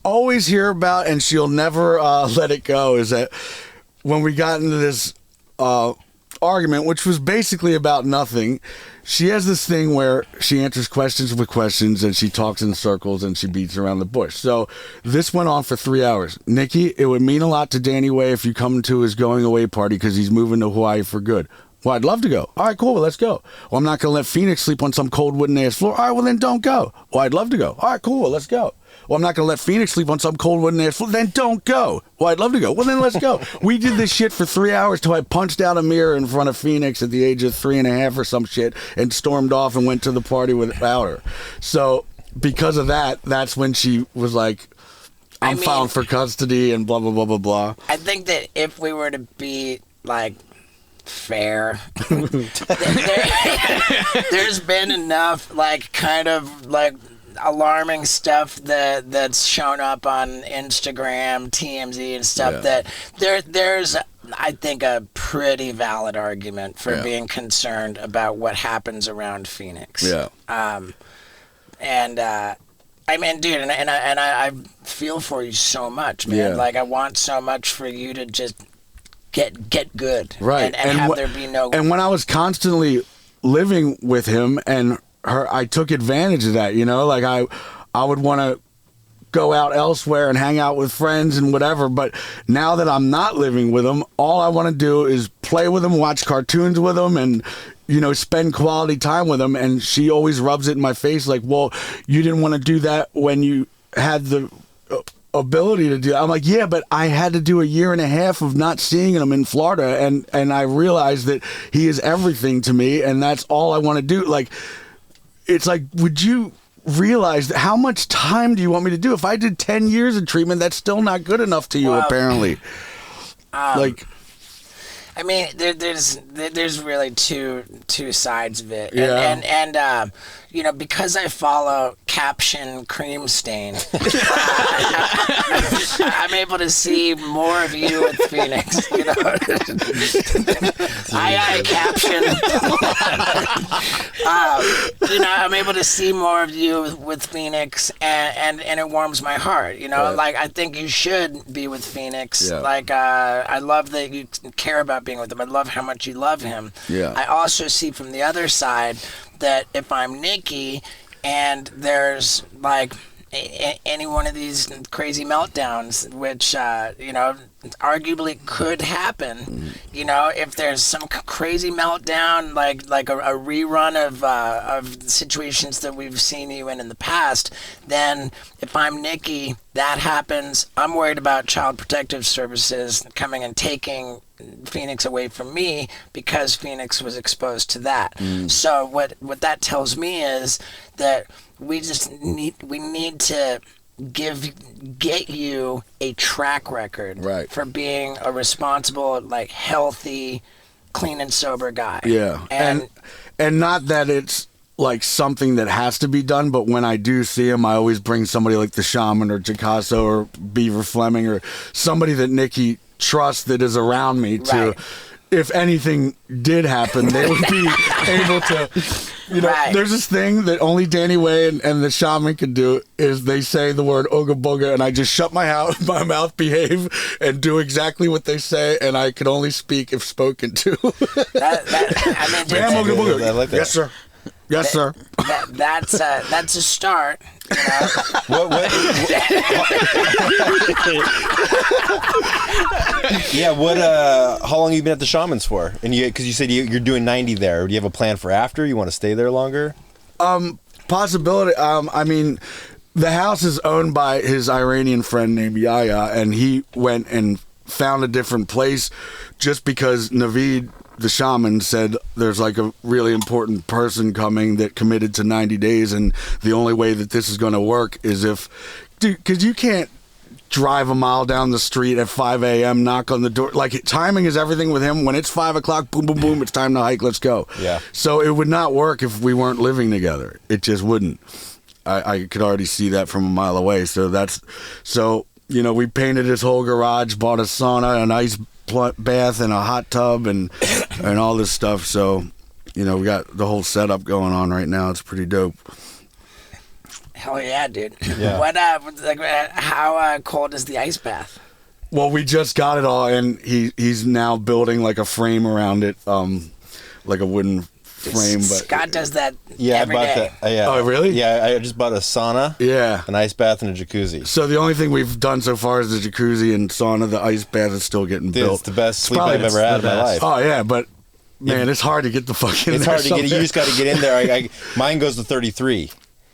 always hear about, and she'll never let it go, is that when we got into this argument, which was basically about nothing, she has this thing where she answers questions with questions, and she talks in circles, and she beats around the bush. So this went on for 3 hours. Nikki, it would mean a lot to Danny Way if you come to his going away party because he's moving to Hawaii for good. Well, I'd love to go. All right, cool. Well, let's go. Well, I'm not going to let Phoenix sleep on some cold wooden ass floor. All right, well, then don't go. Well, I'd love to go. All right, cool. Well, let's go. Well, I'm not going to let Phoenix sleep on some cold wooden ass floor. Then don't go. Well, I'd love to go. Well, then let's go. We did this shit for 3 hours till I punched out a mirror in front of Phoenix at the age of 3.5 or some shit and stormed off and went to the party without her. So because of that, that's when she was like, I'm filing for custody and blah, blah, blah, blah, blah. I think that if we were to be like fair, there's been enough like kind of like alarming stuff that's shown up on Instagram, TMZ and stuff that there's I think a pretty valid argument for being concerned about what happens around Phoenix. Yeah. I mean, dude, and I feel for you so much, man. Yeah. Like, I want so much for you to just get good, right? And have there be no. And when I was constantly living with him and her, I took advantage of that. You know, like I would want to go out elsewhere and hang out with friends and whatever. But now that I'm not living with him, all I want to do is play with him, watch cartoons with him, and spend quality time with him. And she always rubs it in my face like, well, you didn't want to do that when you had the ability to do it. I'm like, yeah, but I had to do a 1.5 years of not seeing him in Florida. And I realized that he is everything to me. And that's all I want to do. Like, it's like, would you realize how much time do you want me to do? If I did 10 years of treatment, that's still not good enough to you, apparently. I mean, there's really two sides of it, and because I follow Caption Cream Stain, I'm able to see more of you with Phoenix. I Caption. I'm able to see more of you with Phoenix, and it warms my heart. Like I think you should be with Phoenix. Yeah. Like I love that you care about being with him. I love how much you love him. Yeah. I also see from the other side that if I'm Nikki and there's like any one of these crazy meltdowns, which arguably could happen, if there's some crazy meltdown, like a rerun of situations that we've seen you in the past, then if I'm Nikki, that happens. I'm worried about Child Protective Services coming and taking Phoenix away from me because Phoenix was exposed to that. So what that tells me is that we need to get you a track record Right. for being a responsible, like healthy, clean and sober guy. Yeah. And not that it's like something that has to be done, but when I do see him, I always bring somebody like the Shaman or Jacasso or Beaver Fleming or somebody that Nikki trusts that is around me to, Right. if anything did happen, they would be able to, Right. There's this thing that only Danny Way and the Shaman can do is they say the word ooga booga and I just shut my mouth, behave, and do exactly what they say, and I can only speak if spoken to. Bam, ooga booga. I like that. Yes, sir. Yes, sir. That's a start. What? Yeah. What? How long have you been at the Shamans for? And because you said you're doing 90 there. Do you have a plan for after? You want to stay there longer? Possibility. I mean, the house is owned by his Iranian friend named Yahya, and he went and found a different place just because Naveed, the Shaman, said there's like a really important person coming that committed to 90 days, and the only way that this is going to work is if, dude, because you can't drive a mile down the street at 5 a.m., knock on the door. Like, timing is everything with him. When it's 5 o'clock, boom, boom, boom, it's time to hike, let's go. Yeah. So it would not work if we weren't living together. It just wouldn't. I could already see that from a mile away. So we painted his whole garage, bought a sauna, an ice bath, and a hot tub, and all this stuff. So, we got the whole setup going on right now. It's pretty dope. Hell yeah, dude. Yeah. How cold is the ice bath? Well, we just got it all, and he's now building like a frame around it, like a wooden frame. But Scott does that Yeah, every I bought day. that. Yeah. Oh, really? Yeah, I just bought a sauna, yeah. an ice bath, and a jacuzzi. So the only thing we've done so far is the jacuzzi and sauna. The ice bath is still getting Dude, built. it's the best sleep probably I've ever had in the my best. life. Oh yeah, but man, it's hard to get the fuck in It's there. hard to get. You just got to get in there. Mine goes to 33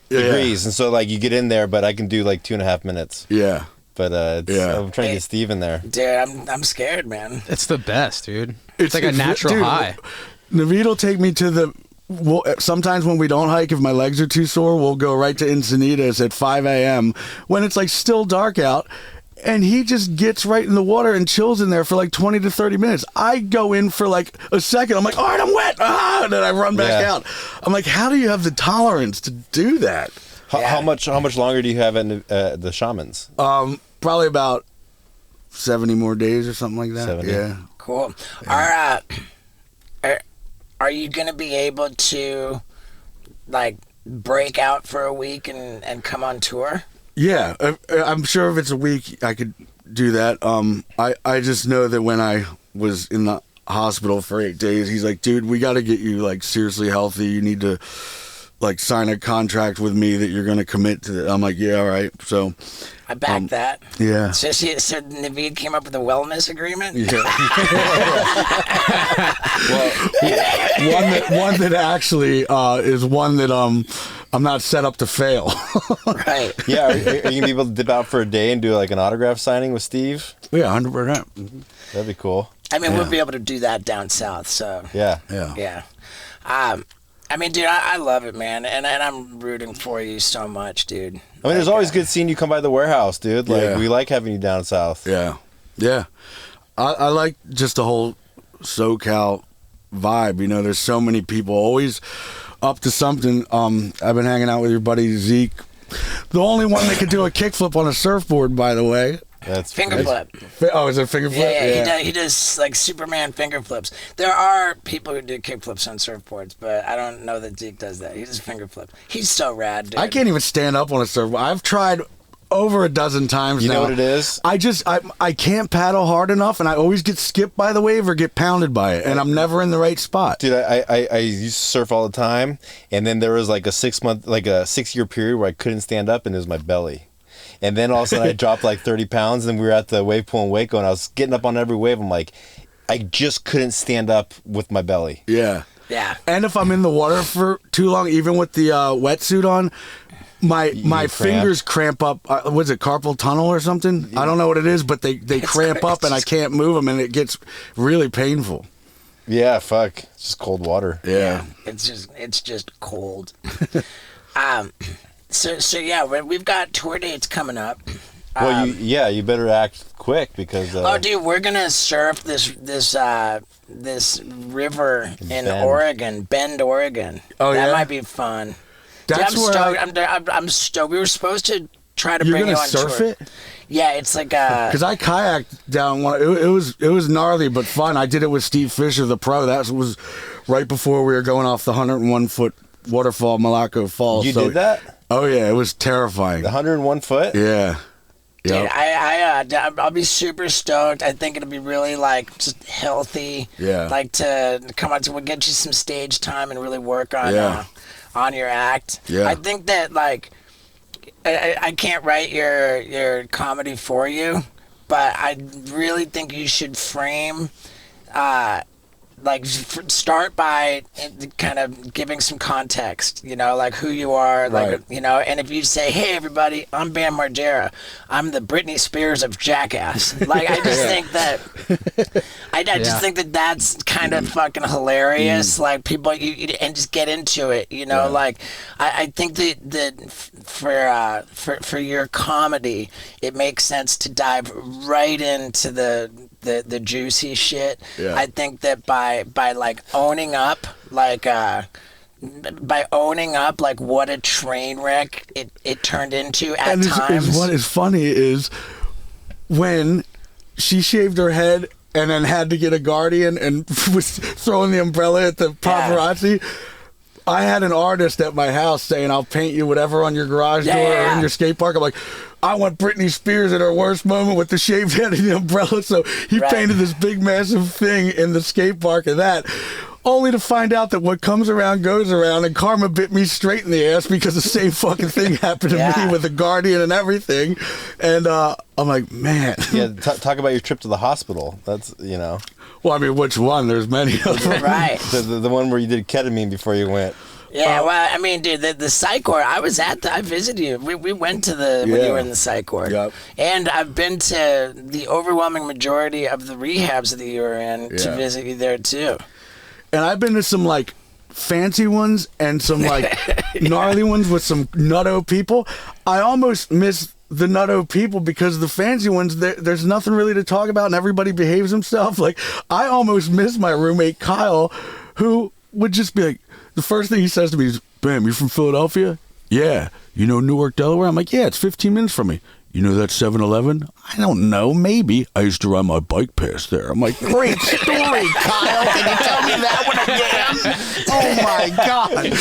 degrees, and so like you get in there, but I can do like 2.5 minutes. Yeah. But I'm trying to get Steve in there. Dude, I'm scared, man. It's the best, dude. It's like a natural high. Naveed will take me to sometimes when we don't hike, if my legs are too sore, we'll go right to Encinitas at 5 a.m. when it's like still dark out. And he just gets right in the water and chills in there for like 20 to 30 minutes. I go in for like a second. I'm like, all right, I'm wet. And then I run back out. I'm like, how do you have the tolerance to do that? How much longer do you have in the shamans? Probably about 70 more days or something like that. 70. Yeah. Cool. Are you going to be able to like break out for a week and come on tour? Yeah, I'm sure if it's a week, I could do that. I just know that when I was in the hospital for 8 days, he's like, dude, we got to get you like seriously healthy. You need to like sign a contract with me that you're going to commit to it. I'm like, yeah, all right. So I back that. Yeah. So Naveed came up with a wellness agreement? Yeah. Well, one that actually is one that I'm not set up to fail. Right. Yeah, are you going to be able to dip out for a day and do like an autograph signing with Steve? Yeah, 100%. That'd be cool. I mean, we'll be able to do that down south, so. Yeah. Yeah. I mean, dude, I love it, man, and I'm rooting for you so much, dude. I mean, there's always good seeing you come by the warehouse, dude. Like, Yeah. we like having you down south. Yeah. Yeah. I like just the whole SoCal vibe. You know, there's so many people always up to something. I've been hanging out with your buddy Zeke. The only one that could do a kickflip on a surfboard, by the way. That's Finger flip. Oh, is it finger flip? Yeah. He does like Superman finger flips. There are people who do kick flips on surfboards, but I don't know that Zeke does that. He does finger flip. He's so rad, dude. I can't even stand up on a surfboard. I've tried over a dozen times You now. know what it is? I can't paddle hard enough, and I always get skipped by the wave or get pounded by it, and I'm never in the right spot. Dude, I used to surf all the time, and then there was like a 6-year period where I couldn't stand up, and it was my belly. And then all of a sudden I dropped like 30 pounds, and we were at the wave pool in Waco, and I was getting up on every wave. I'm like, I just couldn't stand up with my belly. Yeah. Yeah. And if I'm in the water for too long, even with the wetsuit on, my fingers cramp up. Was it carpal tunnel or something? I don't know what it is, but they cramp up, and I can't move them, and it gets really painful. Yeah, fuck. It's just cold water. Yeah. It's just cold. So yeah, we've got tour dates coming up. Well, you better act quick because. Oh, dude, we're gonna surf this river in Bend. Oregon, Bend, Oregon. Oh, that yeah? might be fun. That's dude, where I'm stoked. We were supposed to try to You're bring gonna you on surf tour. it? Yeah, it's like Because I kayaked down one. It was gnarly but fun. I did it with Steve Fisher, the pro. That was right before we were going off the 101 foot waterfall, Malaco Falls. You did that? Oh yeah, it was terrifying. The 101 foot? Yeah. Dude, Yep. I'll be super stoked. I think it'll be really like just healthy. Yeah. Like to come out to we'll get you some stage time and really work on your act. Yeah. I think that like I can't write your comedy for you, but I really think you should frame start by kind of giving some context, like who you are, like, Right. and if you say, hey, everybody, I'm Bam Margera. I'm the Britney Spears of Jackass. Like, I just think that, I just think that that's kind of fucking hilarious. Like, people, and just get into it, like, I think that for your comedy, it makes sense to dive right into the juicy shit. Yeah. I think that by like owning up like what a train wreck it turned into at times. What is funny is when she shaved her head and then had to get a guardian and was throwing the umbrella at the paparazzi. I had an artist at my house saying, I'll paint you whatever on your garage door or in your skate park. I'm like, I want Britney Spears at her worst moment with the shaved head and the umbrella. So he painted this big, massive thing in the skate park of that. only to find out that what comes around goes around, and karma bit me straight in the ass because the same fucking thing happened to me with the Guardian and everything. And I'm like, man. Yeah, talk about your trip to the hospital. That's, you know. Well, I mean, which one? There's many of them. Right. The one where you did ketamine before you went. Yeah, well, I mean, dude, the psych ward, I visited you. We went to when you were in the psych ward. Yep. And I've been to the overwhelming majority of the rehabs that you were in to visit you there, too. And I've been to some, like, fancy ones and some, like, gnarly ones with some nutto people. I almost miss the nutto people because the fancy ones, there's nothing really to talk about and everybody behaves himself. Like, I almost miss my roommate, Kyle, who would just be like, the first thing he says to me is, Bam, you from Philadelphia? Yeah. You know Newark, Delaware? I'm like, yeah, it's 15 minutes from me. You know that 7-Eleven? I don't know, maybe. I used to ride my bike past there. I'm like, great story, Kyle. Can you tell me that one again? Oh, my God.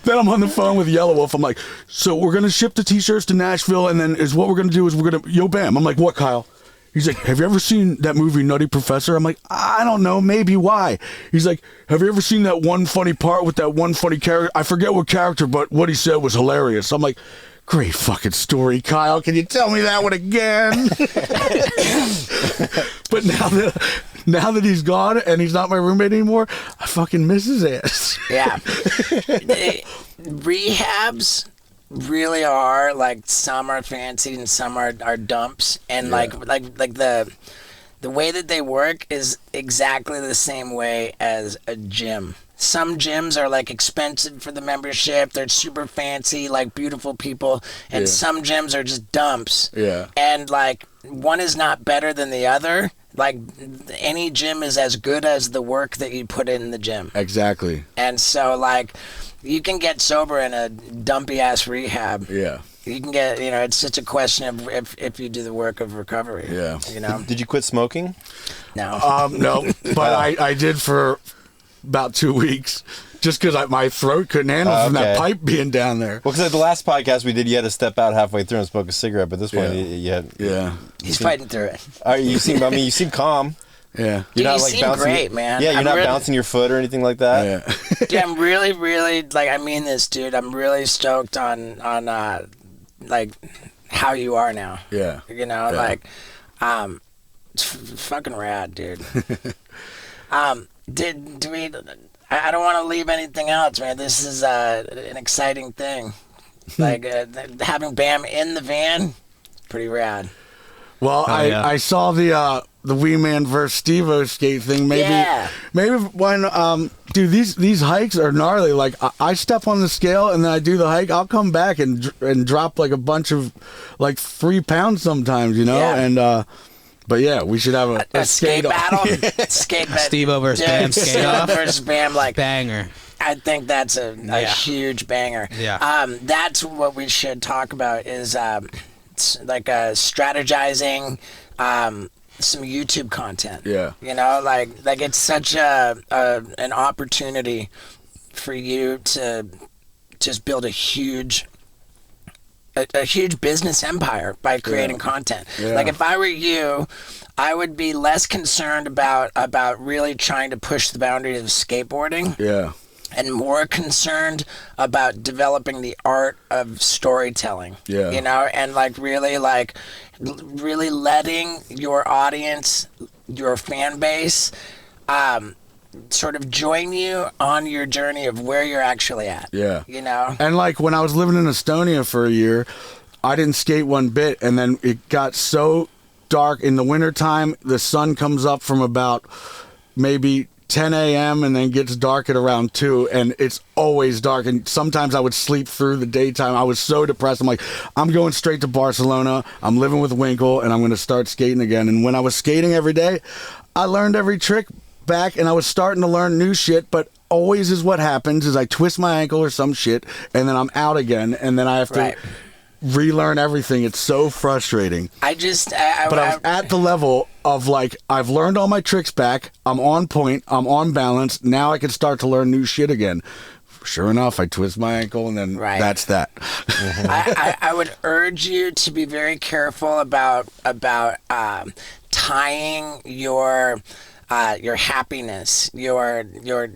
Then I'm on the phone with Yellow Wolf. I'm like, so we're going to ship the T-shirts to Nashville, and then what we're going to do is we're going to, yo, Bam. I'm like, what, Kyle? He's like, have you ever seen that movie Nutty Professor? I'm like, I don't know, maybe, why? He's like, have you ever seen that one funny part with that one funny character? I forget what character, but what he said was hilarious. I'm like, great fucking story, Kyle. Can you tell me that one again? But now that he's gone and he's not my roommate anymore, I fucking miss his ass. Yeah. Rehabs really are, like, some are fancy and some are dumps, and like the way that they work is exactly the same way as a gym. Some gyms are, like, expensive for the membership. They're super fancy, like, beautiful people, and some gyms are just dumps. Yeah. And, like, one is not better than the other. Like, any gym is as good as the work that you put in the gym. Exactly. And so, like, you can get sober in a dumpy ass rehab. Yeah. You can get, you know, it's just a question of if you do the work of recovery. Yeah. You know? Did you quit smoking? No. No, but I did for about 2 weeks just because my throat couldn't handle from that pipe being down there. Well, because the last podcast we did, you had to step out halfway through and smoke a cigarette, but this one, you had... Yeah. He's fighting through it. You seem calm. Yeah. Dude, You're not, you like, seem bouncing great, man. Yeah, you're not really, bouncing your foot or anything like that. Yeah. Dude, I'm really, really, like, I mean this, dude. I'm really stoked on like, how you are now. Yeah. You know, like, it's fucking rad, dude. Do we... I don't want to leave anything else, man. This is an exciting thing. Like, having Bam in the van, pretty rad. Well, I saw the Wee Man versus Steve-O skate thing. Maybe when dude, these hikes are gnarly. Like, I step on the scale and then I do the hike. I'll come back and drop like a bunch of like 3 pounds sometimes, you know. Yeah. And but yeah, we should have a skate battle. Skate battle. Steve-O versus Bam skate off. Versus Bam, like, banger. I think that's a huge banger. Yeah. That's what we should talk about is like strategizing some YouTube content. Yeah. You know, like it's such an opportunity for you to just build a huge business empire by creating content. Yeah. Like, if I were you, I would be less concerned about really trying to push the boundaries of skateboarding. Yeah. And more concerned about developing the art of storytelling. Yeah. You know, and really letting your audience, your fan base, sort of join you on your journey of where you're actually at. Yeah. You know? And like when I was living in Estonia for a year, I didn't skate one bit, and then it got so dark in the wintertime, the sun comes up from about maybe 10 a.m. and then gets dark at around 2, and it's always dark, and sometimes I would sleep through the daytime. I was so depressed. I'm like, I'm going straight to Barcelona. I'm living with Winkle, and I'm going to start skating again. And when I was skating every day, I learned every trick back, and I was starting to learn new shit, but always is what happens is I twist my ankle or some shit, and then I'm out again, and then I have to relearn everything. It's so frustrating. I was at the level of, like, I've learned all my tricks back. I'm on point. I'm on balance. Now I can start to learn new shit again. Sure enough, I twist my ankle, and then that's that. I would urge you to be very careful about tying your your happiness, your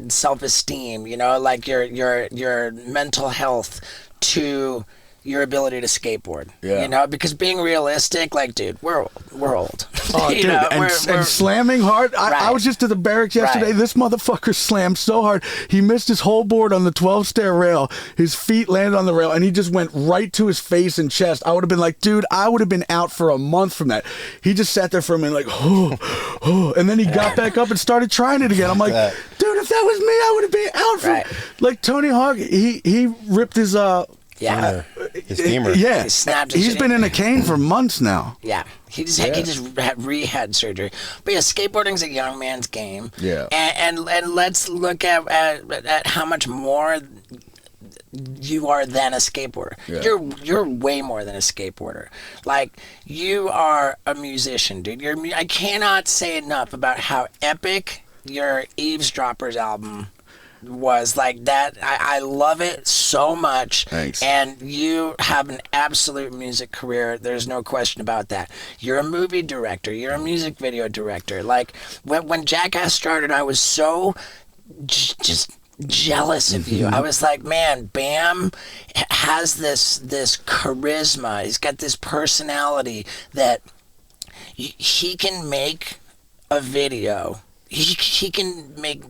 self-esteem, like your mental health to your ability to skateboard. Yeah. Because being realistic, like, dude, we're old. Oh, dude, and slamming hard. I was just at the barracks yesterday. Right. This motherfucker slammed so hard. He missed his whole board on the 12-stair rail. His feet landed on the rail, and he just went right to his face and chest. I would have been like, dude, I would have been out for a month from that. He just sat there for a minute like, oh, and then he got back up and started trying it again. I'm like, dude, if that was me, I would have been out for like Tony Hawk. He ripped his his femur. Yeah, He snapped his he's been in a cane for months now. Yeah, he just had rehab surgery. But yeah, skateboarding's a young man's game. Yeah, and let's look at how much more you are than a skateboarder. Yeah. You're way more than a skateboarder. Like, you are a musician, dude. I cannot say enough about how epic your Eavesdroppers album was. Like, that I love it so much. Thanks. And you have an absolute music career. There's no question about that. You're a movie director. You're a music video director. Like, when Jackass started, I was so just jealous of you. I was like, man, Bam has this charisma. He's got this personality that he can make a video. He can make...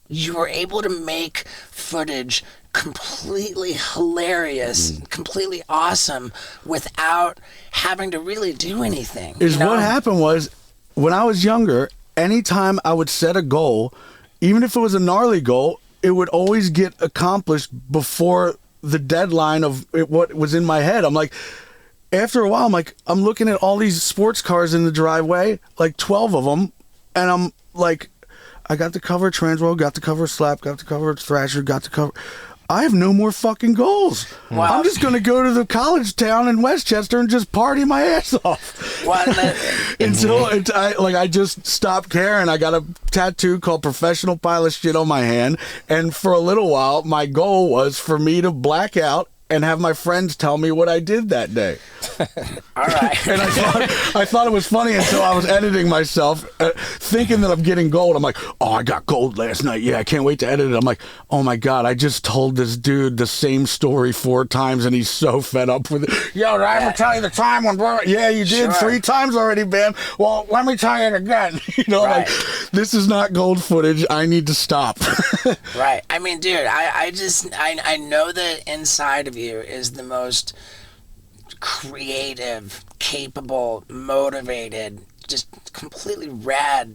You were able to make footage completely hilarious, completely awesome, without having to really do anything. What happened was, when I was younger, anytime I would set a goal, even if it was a gnarly goal, it would always get accomplished before the deadline of what was in my head. I'm like, after a while, I'm looking at all these sports cars in the driveway, like 12 of them, and I'm like, I got to cover Transworld, got to cover Slap, got to cover Thrasher, got to cover... I have no more fucking goals. Wow. I'm just going to go to the college town in Westchester and just party my ass off. Until I just stopped caring. I got a tattoo called Professional Pilot Shit on my hand. And for a little while, my goal was for me to black out and have my friends tell me what I did that day. All right. And I thought it was funny until I was editing myself, thinking that I'm getting gold. I'm like, oh, I got gold last night. Yeah, I can't wait to edit it. I'm like, oh my God, I just told this dude the same story 4 times, and he's so fed up with it. Yo, did I ever tell you the time when... Yeah, you did 3 times already, Ben. Well, let me tell you it again. Like, this is not gold footage. I need to stop. Right. I mean, dude, I know that inside of you is the most creative, capable, motivated, just completely rad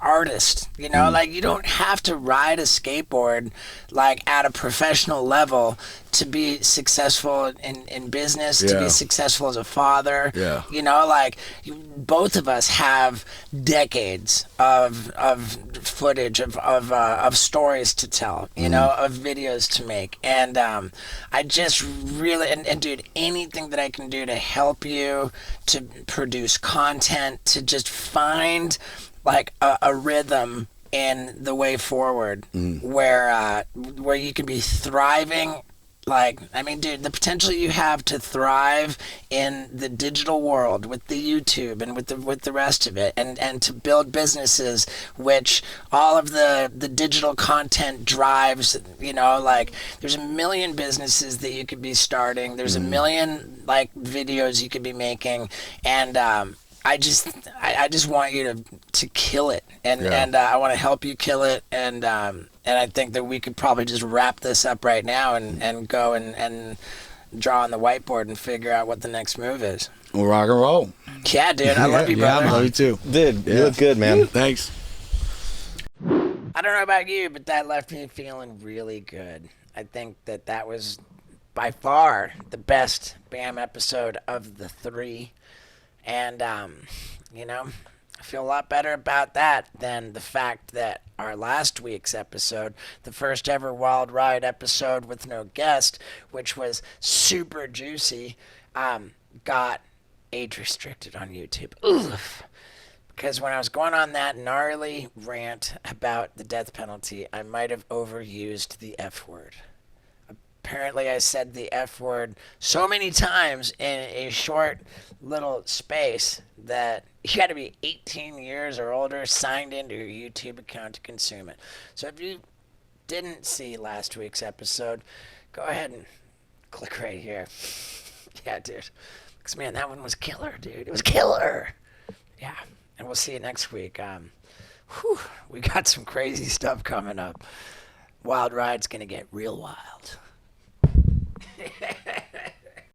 artist. Like, you don't have to ride a skateboard like at a professional level to be successful in business, to be successful as a father. Like, both of us have decades of footage of stories to tell, of videos to make. And I just really, and dude, anything that I can do to help you to produce content, to just find like a rhythm in the way forward where you can be thriving. Like, I mean, dude, the potential you have to thrive in the digital world with the YouTube and with the rest of it, and to build businesses which all of the digital content drives, like, there's a million businesses that you could be starting. There's a million, like, videos you could be making, and I just want you to kill it, and I want to help you kill it, and I think that we could probably just wrap this up right now and go and draw on the whiteboard and figure out what the next move is. We'll rock and roll. Yeah, dude, I love you, brother. I love you too. Dude, you look good, man. Thanks. I don't know about you, but that left me feeling really good. I think that was by far the best BAM episode of the 3. And, I feel a lot better about that than the fact that our last week's episode, the first ever Wild Ride episode with no guest, which was super juicy, got age restricted on YouTube. Oof. Because when I was going on that gnarly rant about the death penalty, I might have overused the F word. apparently I said the F word so many times in a short little space that you got to be 18 years or older signed into your YouTube account to consume it. So if you didn't see last week's episode, go ahead and click right here. Yeah, dude. Because, man, that one was killer, dude. It was killer. Yeah. And we'll see you next week. We got some crazy stuff coming up. Wild Ride's going to get real wild.